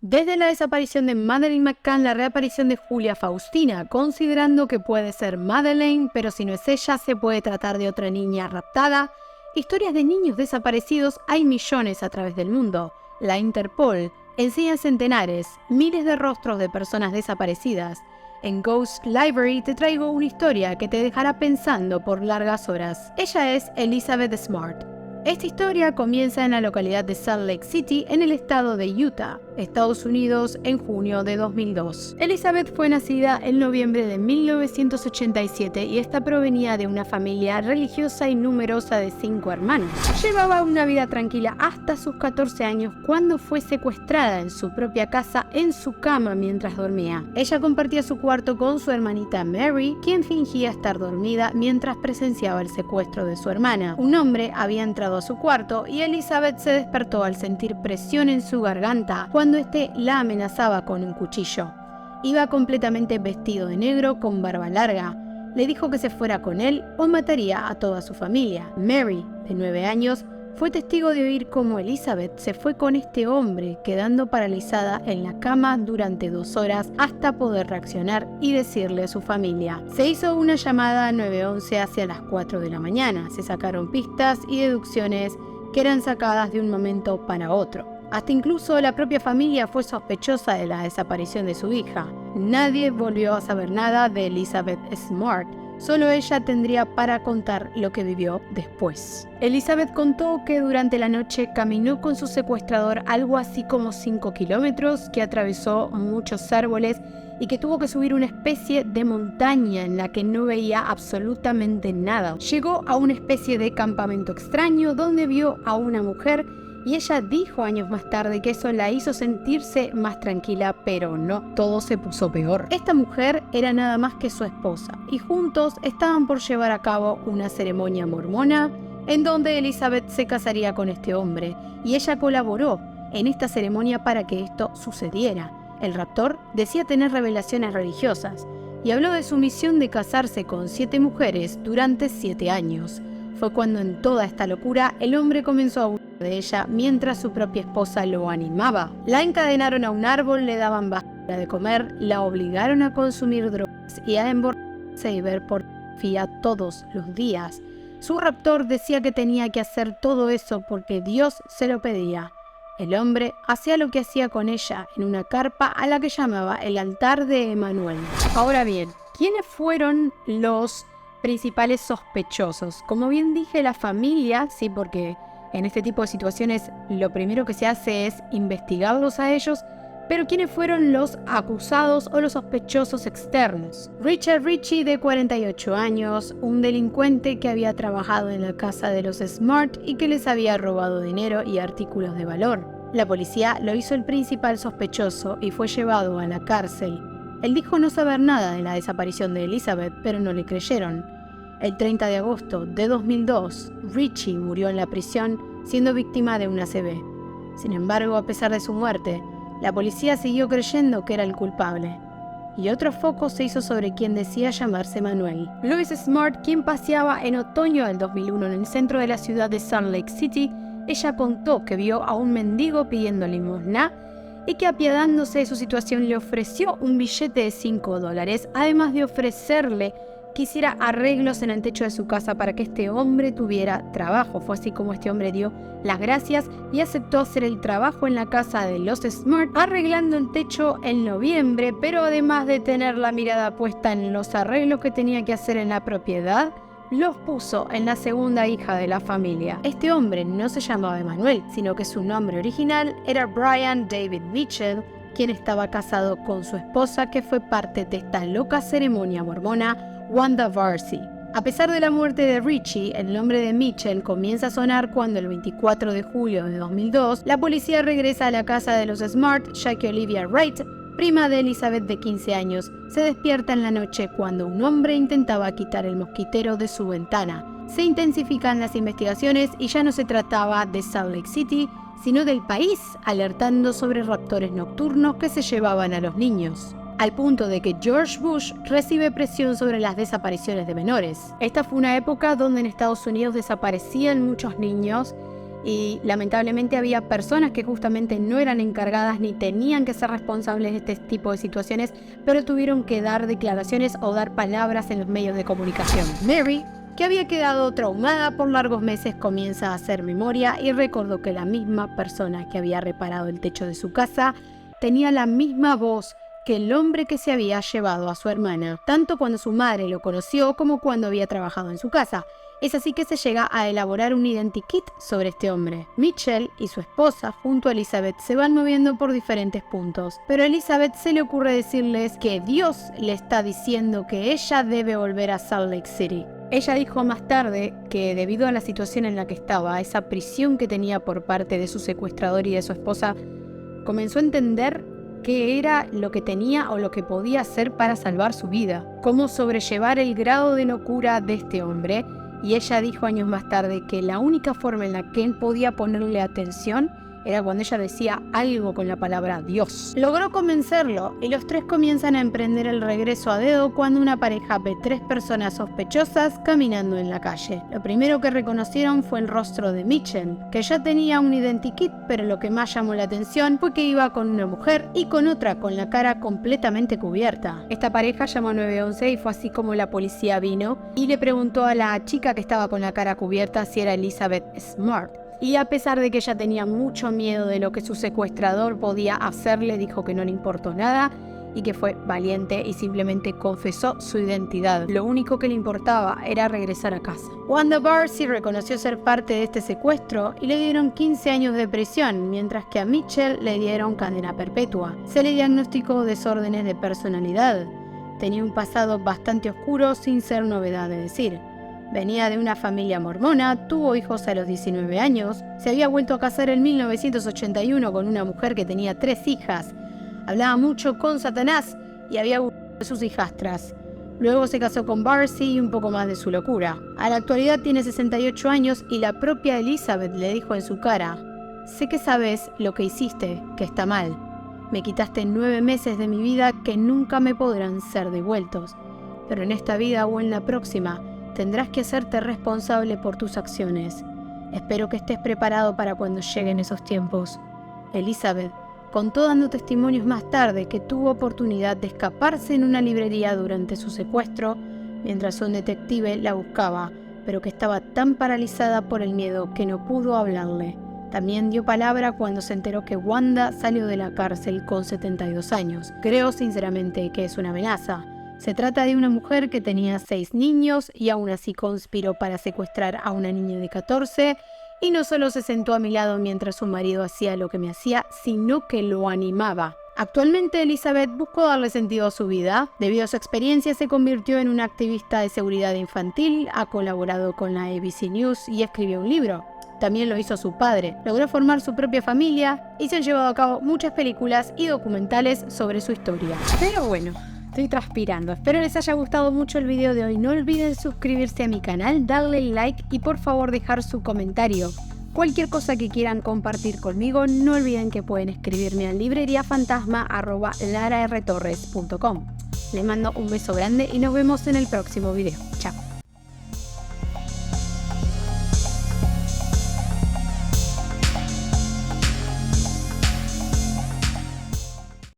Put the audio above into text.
Desde la desaparición de Madeleine McCann, la reaparición de Julia Faustina, considerando que puede ser Madeleine, pero si no es ella, se puede tratar de otra niña raptada. Historias de niños desaparecidos hay millones a través del mundo. La Interpol enseña centenares, miles de rostros de personas desaparecidas. En Ghost Library te traigo una historia que te dejará pensando por largas horas. Ella es Elizabeth Smart. Esta historia comienza en la localidad de Salt Lake City, en el estado de Utah, Estados Unidos, en junio de 2002. Elizabeth fue nacida en noviembre de 1987 y esta provenía de una familia religiosa y numerosa de 5 hermanos. Llevaba una vida tranquila hasta sus 14 años cuando fue secuestrada en su propia casa en su cama mientras dormía. Ella compartía su cuarto con su hermanita Mary, quien fingía estar dormida mientras presenciaba el secuestro de su hermana. Un hombre había entrado a su cuarto y Elizabeth se despertó al sentir presión en su garganta cuando este la amenazaba con un cuchillo. Iba completamente vestido de negro con barba larga. Le dijo que se fuera con él o mataría a toda su familia. Mary, de 9 años, fue testigo de oír cómo Elizabeth se fue con este hombre, quedando paralizada en la cama durante 2 horas hasta poder reaccionar y decirle a su familia. Se hizo una llamada 911 hacia las 4 de la mañana. Se sacaron pistas y deducciones que eran sacadas de un momento para otro. Hasta incluso la propia familia fue sospechosa de la desaparición de su hija. Nadie volvió a saber nada de Elizabeth Smart. Solo ella tendría para contar lo que vivió después. Elizabeth contó que durante la noche caminó con su secuestrador algo así como 5 kilómetros, que atravesó muchos árboles y que tuvo que subir una especie de montaña en la que no veía absolutamente nada. Llegó a una especie de campamento extraño donde vio a una mujer y ella dijo años más tarde que eso la hizo sentirse más tranquila, pero no, todo se puso peor. Esta mujer era nada más que su esposa y juntos estaban por llevar a cabo una ceremonia mormona en donde Elizabeth se casaría con este hombre y ella colaboró en esta ceremonia para que esto sucediera. El raptor decía tener revelaciones religiosas y habló de su misión de casarse con 7 mujeres durante 7 años. Fue cuando en toda esta locura el hombre comenzó a abusar de ella mientras su propia esposa lo animaba. La encadenaron a un árbol, le daban basura de comer, la obligaron a consumir drogas y a emborracharse y ver pornografía todos los días. Su raptor decía que tenía que hacer todo eso porque Dios se lo pedía. El hombre hacía lo que hacía con ella en una carpa a la que llamaba el altar de Emanuel. Ahora bien, ¿quiénes fueron los principales sospechosos? Como bien dije, la familia, sí, porque en este tipo de situaciones lo primero que se hace es investigarlos a ellos, pero ¿quiénes fueron los acusados o los sospechosos externos? Richard Ritchie, de 48 años, un delincuente que había trabajado en la casa de los Smart y que les había robado dinero y artículos de valor. La policía lo hizo el principal sospechoso y fue llevado a la cárcel. Él dijo no saber nada de la desaparición de Elizabeth, pero no le creyeron. El 30 de agosto de 2002, Ritchie murió en la prisión siendo víctima de una ACV. Sin embargo, a pesar de su muerte, la policía siguió creyendo que era el culpable. Y otro foco se hizo sobre quien decía llamarse Manuel. Louis Smart, quien paseaba en otoño del 2001 en el centro de la ciudad de Salt Lake City, ella contó que vio a un mendigo pidiendo limosna y que, apiadándose de su situación, le ofreció un billete de $5, además de ofrecerle que hiciera arreglos en el techo de su casa para que este hombre tuviera trabajo. Fue así como este hombre dio las gracias y aceptó hacer el trabajo en la casa de los Smart, arreglando el techo en noviembre, pero además de tener la mirada puesta en los arreglos que tenía que hacer en la propiedad, los puso en la segunda hija de la familia. Este hombre no se llamaba Emanuel, sino que su nombre original era Brian David Mitchell, quien estaba casado con su esposa, que fue parte de esta loca ceremonia mormona, Wanda Varsi. A pesar de la muerte de Ritchie, el nombre de Mitchell comienza a sonar cuando el 24 de julio de 2002 la policía regresa a la casa de los Smart, ya que Olivia Wright, prima de Elizabeth de 15 años, se despierta en la noche cuando un hombre intentaba quitar el mosquitero de su ventana. Se intensifican las investigaciones y ya no se trataba de Salt Lake City, sino del país, alertando sobre raptores nocturnos que se llevaban a los niños, al punto de que George Bush recibe presión sobre las desapariciones de menores. Esta fue una época donde en Estados Unidos desaparecían muchos niños Y lamentablemente había personas que justamente no eran encargadas ni tenían que ser responsables de este tipo de situaciones, pero tuvieron que dar declaraciones o dar palabras en los medios de comunicación. Mary, que había quedado traumada por largos meses, comienza a hacer memoria y recordó que la misma persona que había reparado el techo de su casa tenía la misma voz que el hombre que se había llevado a su hermana, tanto cuando su madre lo conoció como cuando había trabajado en su casa. Es así que se llega a elaborar un identikit sobre este hombre. Mitchell y su esposa, junto a Elizabeth, se van moviendo por diferentes puntos, pero a Elizabeth se le ocurre decirles que Dios le está diciendo que ella debe volver a Salt Lake City. Ella dijo más tarde que debido a la situación en la que estaba, esa prisión que tenía por parte de su secuestrador y de su esposa, comenzó a entender qué era lo que tenía o lo que podía hacer para salvar su vida, cómo sobrellevar el grado de locura de este hombre. Y ella dijo años más tarde que la única forma en la que él podía ponerle atención era cuando ella decía algo con la palabra Dios. Logró convencerlo y los tres comienzan a emprender el regreso a dedo cuando una pareja ve 3 personas sospechosas caminando en la calle. Lo primero que reconocieron fue el rostro de Mitchell, que ya tenía un identikit, pero lo que más llamó la atención fue que iba con una mujer y con otra con la cara completamente cubierta. Esta pareja llamó 911 y fue así como la policía vino y le preguntó a la chica que estaba con la cara cubierta si era Elizabeth Smart. Y a pesar de que ella tenía mucho miedo de lo que su secuestrador podía hacerle, dijo que no le importó nada y que fue valiente y simplemente confesó su identidad. Lo único que le importaba era regresar a casa. Wanda Barcy reconoció ser parte de este secuestro y le dieron 15 años de prisión, mientras que a Mitchell le dieron cadena perpetua. Se le diagnosticó desórdenes de personalidad. Tenía un pasado bastante oscuro sin ser novedad de decir. Venía de una familia mormona, tuvo hijos a los 19 años, se había vuelto a casar en 1981 con una mujer que tenía 3 hijas, hablaba mucho con Satanás y había abusado de sus hijastras. Luego se casó con Barcy y un poco más de su locura. A la actualidad tiene 68 años y la propia Elizabeth le dijo en su cara: «Sé que sabes lo que hiciste, que está mal. Me quitaste 9 meses de mi vida que nunca me podrán ser devueltos. Pero en esta vida o en la próxima, tendrás que hacerte responsable por tus acciones. Espero que estés preparado para cuando lleguen esos tiempos». Elizabeth contó dando testimonios más tarde que tuvo oportunidad de escaparse en una librería durante su secuestro mientras un detective la buscaba, pero que estaba tan paralizada por el miedo que no pudo hablarle. También dio palabra cuando se enteró que Wanda salió de la cárcel con 72 años. Creo sinceramente que es una amenaza. Se trata de una mujer que tenía 6 niños y aún así conspiró para secuestrar a una niña de 14 y no solo se sentó a mi lado mientras su marido hacía lo que me hacía, sino que lo animaba. Actualmente Elizabeth buscó darle sentido a su vida. Debido a su experiencia se convirtió en una activista de seguridad infantil, ha colaborado con la ABC News y escribió un libro. También lo hizo su padre. Logró formar su propia familia y se han llevado a cabo muchas películas y documentales sobre su historia. Pero bueno, estoy transpirando. Espero les haya gustado mucho el video de hoy. No olviden suscribirse a mi canal, darle like y por favor dejar su comentario. Cualquier cosa que quieran compartir conmigo, no olviden que pueden escribirme a libreriafantasma@larartorres.com. Les mando un beso grande y nos vemos en el próximo video. Chao.